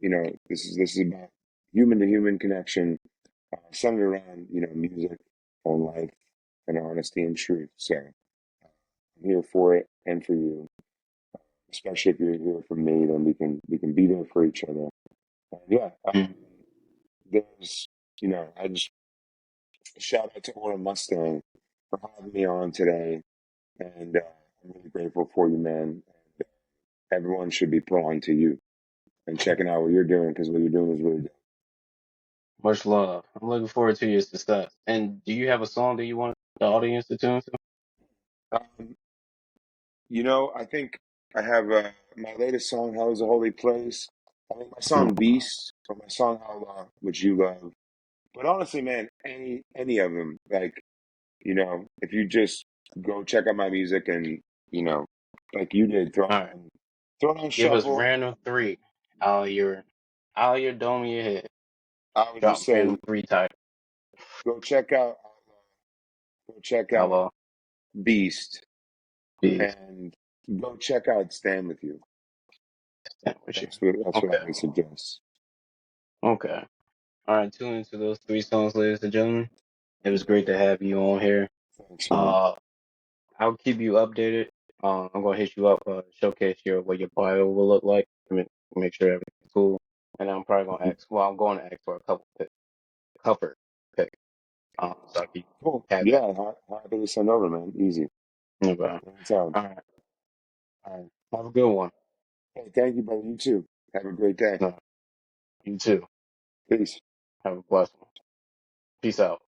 this is about human to human connection, centered around music and life and honesty and truth. So I'm here for it and for you, especially if you're here for me. Then we can be there for each other. And yeah, Mm. there's I just shout out to Aura Mustang for having me on today, and I'm really grateful for you, man. Everyone should be pulling to you and checking out what you're doing because what you're doing is really Much love. I'm looking forward to your success. And do you have a song that you want the audience to tune to? good. I think I have my latest song, "Hell Is a Holy Place." I think my Mm. song "Beast" or my song "How Long," which you love. But honestly, man, any of them, like if you just go check out my music and you know, like you did, All right. throw it on Give us shuffle. random three out of your dome of your head. I would just Drop say random three titles. go check out go check out Outlaw, Beast Beast, and go check out Stand With You. Stand With You. That's what Okay. I would suggest. Okay. All right. Tune into those three songs, ladies and gentlemen. It You was got great it. to have you on here. Thanks, man. Uh, I'll keep you updated. I'm gonna hit you up, showcase what your bio will look like, make sure everything's cool. And I'm probably gonna ask. Well, I'm going to ask for a cover pick. So I can Cool. have that. Yeah, happy to send over, man. Easy. Okay. Anytime. All right. All right. Have a good one. Hey, thank you, brother. You too. Have a great day. You too. Peace. Have a blessed one. Peace out.